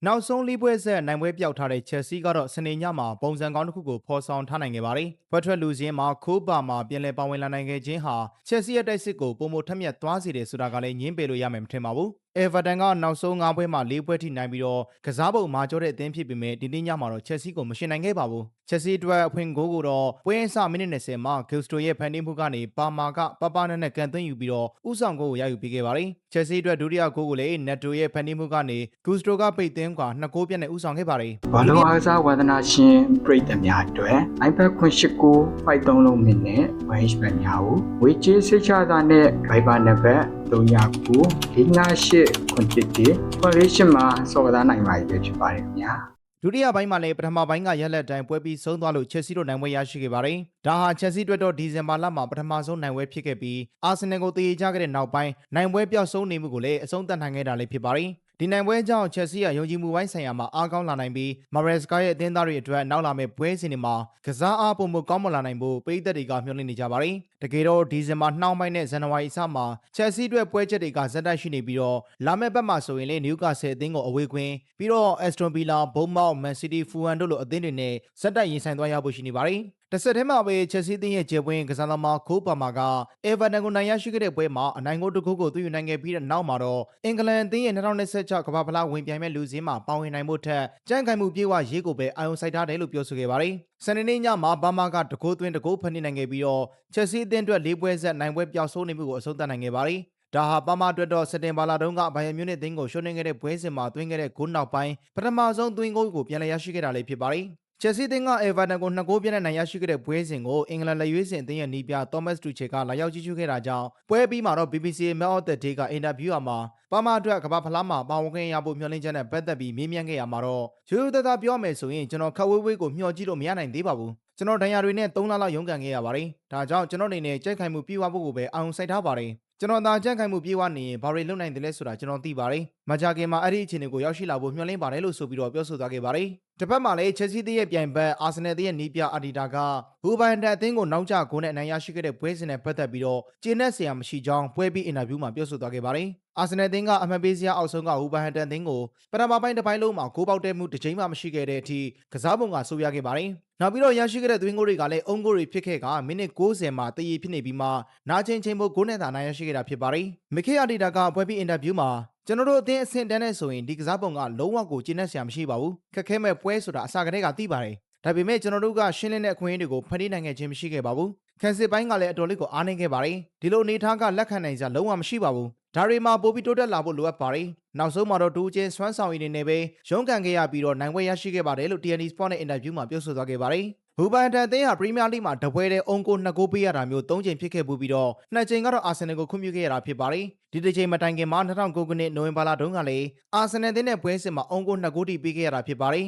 နောက်ဆုံးလေးပွဲဆက်နိုင်ပွဲပြောက်ထားတဲ့ချက်စီကတော့စနေညမှာပုံစံကောင်းတစ်ခုကိုဖော်ဆောင်ထားနိုင်ခဲ့ပါတယ်။ဖွက်ထွက်လူစင်းမှာခိုးပါမှာပြန်လည်ပါဝင်လာနိုင်ခဲ့ခြင်းဟာချက်စီရဲ့တိုက်စစ်ကိုပုံမထက်မြက်သွားစေတယ်ဆိုတာကလည်းညင်းပယ်လို့ရမယ်မထင်ပါဘူး။အေဗာတန်ကနောက်ဆုံး9ပွဲမှာ4ပွဲထိနိုင်ပြီးတော့ကစားပုံမာကျော်တဲ့အသင်းဖြစ်ပေမဲ့ဒီနေ့ညမှာတော့ချက်စီကိုမရှင်နိုင်ခဲ့ပါဘူး။ချက်စီအတွက်အဖွင့်ဂိုးကိုတော့ပွဲအစမိနစ်20မှာဂီလ်စတိုရဲ့ဖန်တီးမှုကနေပါမာကပပနဲ့ကန်သွင်းယူပြီးတော့ဥဆောင်ဂိုးကိုရယူပေးခဲ့ပါတယ်။ချက်စီအတွက်ဒုတိယဂိုးကိုလည်းနက်တိုရဲ့ဖန်တီးမှုကနေဂူစတိုကပိတ်သွင်းကွာ2ဂိုးပြတ်နဲ့ဥဆောင်ခဲ့ပါတယ်။ ဘောလုံးအားကစားဝါသနာရှင်ပရိသတ်များအတွက် iPad ခွင့်ရှိကိုဖိုက်3လုံးမြင့်နဲ့ 1H ပဲများကိုဝေချေးစိတ်ချတာနဲ့ Viber နံပါတ်309 458ခွန်တစ်တီ Coalition မှာစော်ကစားနိုင်ပါပြီဖြစ်ပါတယ်ခင်ဗျာဒုတိယပိုင်းမှာလည်းပထမပိုင်းကရက်လက်တိုင်းပွဲပြီးဆုံးသွားလို့ချက်စီတို့နိုင်ပွဲရရှိခဲ့ပါတယ်။ဒါဟာချက်စီအတွက်တော့ဒီဇင်ဘာလမှာပထမဆုံးနိုင်ပွဲဖြစ်ခဲ့ပြီးအာဆင်နယ်ကိုတည်ကြခဲ့တဲ့နောက်ပိုင်းနိုင်ပွဲပျောက်ဆုံးနေမှုကိုလည်းအဆုံးသတ်နိုင်ခဲ့တာလည်းဖြစ်ပါတယ်။ဒီနိုင်ပွဲကြောင့်ချက်စီကယုံကြည်မှုပိုင်းဆိုင်ရာမှာအားကောင်းလာနိုင်ပြီးမာရက်စကာရဲ့အသင်းသားတွေအတွက်နောက်လာမယ့်ပွဲစဉ်တွေမှာကစားအားပုံမကောင်းမလာနိုင်ဖို့ပရိသတ်တွေကမျှော်လင့်နေကြပါတယ်။တကယ်တော့ဒီဇင်ဘာနှောင်းပိုင်းနဲ့ဇန်နဝါရီအစမှာချက်စီအတွက်ပွဲချက်တွေကဇက်တိုက်ရှိနေပြီးတော့လာမယ့်ဘက်မှာဆိုရင်လည်းနယူကာဆယ်အသင်းကိုအဝေးကွင်းပြီးတော့အက်စတွန်ဗီလာဘုံမောက်မန်စီးတီးဖူဟန်တို့လိုအသင်းတွေနဲ့ဇက်တိုက်ရင်ဆိုင်သွားရဖို့ရှိနေပါတယ်။တစ်ဆက်တည်းမှာပဲချက်စီးတင်းရဲ့ကျေပွင့်ကစားသမားခိုးပါမာကအေဗာတန်ကိုနိုင်ရရှိခဲ့တဲ့ပွဲမှာအနိုင်ဂိုးတစ်ခုကိုသွင်းယူနိုင်ခဲ့ပြီးတဲ့နောက်မှာတော့အင်္ဂလန်အသင်းရဲ့2026ကမ္ဘာဖလားဝင်ပြိုင်မဲ့လူစင်းမှာပါဝင်နိုင်ဖို့ထက်ကြံ့ခိုင်မှုပြေဝရေးကိုပဲအာရုံစိုက်ထားတယ်လို့ပြောဆိုခဲ့ပါတယ်။စနေနေ့ညမှာဘာမာကတကိုးသွင်းတကိုးဖန်တီးနိုင်ခဲ့ပြီးတော့ချက်စီးအသင်းအတွက်၄ပွဲဆက်နိုင်ပွဲပျောက်ဆုံးနေမှုကိုအဆုံးသတ်နိုင်ခဲ့ပါတယ်။ဒါဟာပါမာအတွက်တော့စက်တင်ဘာလတုန်းကဘိုင်ယန်မြူးနစ်အသင်းကိုရှုံးနိမ့်ခဲ့တဲ့ပွဲစဉ်မှာသွင်းခဲ့တဲ့ဂိုးနောက်ပိုင်းပထမဆုံးသွင်းဂိုးကိုပြန်လည်ရရှိခဲ့တာလည်းဖြစ်ပါတယ်။ချက်စီးသင်းကအေဗာတန်ကို2ဂိုးပြတ်နဲ့နိုင်ရရှိခဲ့တဲ့ပွဲစဉ်ကိုအင်္ဂလန်လက်ရွေးစင်အသင်းရဲ့နီးပြသောမတ်တူချေကလာရောက်ကြည့်ရှုခဲ့တာကြောင့်ပွဲပြီးမှာတော့ BBC Man of the Day ကအင်တာဗျူးအမှာပါမာအတွက်ကမ္ဘာဖလားမှာပါဝင်ခွင့်ရဖို့မျှော်လင့်ချက်နဲ့ပတ်သက်ပြီးမေးမြန်းခဲ့ရမှာတော့ရိုးရိုးသားသားပြောမယ်ဆိုရင်ကျွန်တော်ခက်ဝေးဝေးကိုမျှော်ကြည့်လို့မရနိုင်သေးပါဘူး။ကျွန်တော်ဒဏ်ရာတွေနဲ့3လလောက်ရုန်းကန်ခဲ့ရပါတယ်။ဒါကြောင့်ကျွန်တော်အနေနဲ့ကြိုက်ခိုင်မှုပြေဝဖို့ကိုပဲအာရုံစိုက်ထားပါတယ်။ကျွန်တော်သာကြံ့ခိုင်မှုပြေဝနေရင်ဘာတွေလုပ်နိုင်တယ်လဲဆိုတာကျွန်တော်သိပါတယ်။မကြခင်မှာအဲ့ဒီအခြေအနေကိုရောက်ရှိလာဖို့မျှော်လင့်ပါတယ်လို့ဆိုပြီးတော့ပြောဆိုသွားခဲ့ပါတယ်။တစ်ဖက်မှာလည်းချက်စီးသင်းရဲ့ပြိုင်ဘက်အာဆင်နယ်သင်းရဲ့နီးပြအာဒီတာကဘူဘိုင်တန်အသင်းကိုနောက်ကျဂိုးနဲ့အနိုင်ရရှိခဲ့တဲ့ပွဲစဉ်နဲ့ပတ်သက်ပြီးတော့ကျေနပ်စရာမရှိကြောင်းပွဲပြီးအင်တာဗျူးမှာပြောဆိုသွားခဲ့ပါတယ်။အာဆင်နယ်သင်းကအမှတ်ပေးစရာအောက်ဆုံးကဘူဘိုင်တန်သင်းကိုပထမပိုင်းတစ်ပိုင်းလုံးမှာဂိုးပေါက်တဲ့မှုတစ်ချိန်မှမရှိခဲ့တဲ့အထိကစားပုံကဆိုးရခဲ့ပါတယ်။နောက်ပြီးတော့ရရှိခဲ့တဲ့သွင်းဂိုးတွေကလည်းအုံဂိုးတွေဖြစ်ခဲ့ကမိနစ်90မှာတည်ရည်ဖြစ်နေပြီးမှနာချင်းချင်းဖို့ဂိုးနဲ့သာနိုင်ရရှိခဲ့တာဖြစ်ပါတယ်။မီခေအာဒီတာကပွဲပြီးအင်တာဗျူးမှာကျွန်တော်တို့အသင်းအဆင့်တန်းနဲ့ဆိုရင်ဒီကစားပုံကလုံးဝကိုကျဉ်းနှံ့စရာမရှိပါဘူးခက်ခဲမဲ့ပွဲဆိုတာအစကတည်းကသိပါတယ်ဒါပေမဲ့ကျွန်တော်တို့ကရှင်းလင်းတဲ့အခွင့်အရေးတွေကိုဖန်တီးနိုင်ခဲ့ခြင်းမရှိခဲ့ပါဘူးခံစစ်ပိုင်းကလည်းအတော်လေးကိုအားနည်းခဲ့ပါတယ်ဒီလိုအနေအထားကလက်ခံနိုင်စရာလုံးဝမရှိပါဘူးဒါတွေမှာပိုပြီးတိုးတက်လာဖို့လိုအပ်ပါတယ်နောက်ဆုံးမှာတော့ဒူးချင်းစွမ်းဆောင်ရည်နေပဲရုန်းကန်ခဲ့ရပြီးတော့နိုင်ပွဲရရှိခဲ့ပါတယ်လို့ TNT Sport နဲ့အင်တာဗျူးမှာပြောဆိုသွားခဲ့ပါတယ်ဘူဘိုင်တန်အသင်းဟာပရီးမီးယားလိမှာတပွဲတဲ့အုံကို2ဂိုးပေးရတာမျိုး3ချိန်ဖြစ်ခဲ့ပြီးတော့2ချိန်ကတော့အာဆင်နယ်ကိုခွင့်ပြုခဲ့ရတာဖြစ်ပါတယ်ဒီတစ်ချိန်မတိုင်ခင်မှာ2009ခုနှစ်နိုဝင်ဘာလတုန်းကလည်းအာဆင်နယ်အသင်းနဲ့ပွဲစဉ်မှာအုံကို2ဂိုးတီပေးခဲ့ရတာဖြစ်ပါတယ်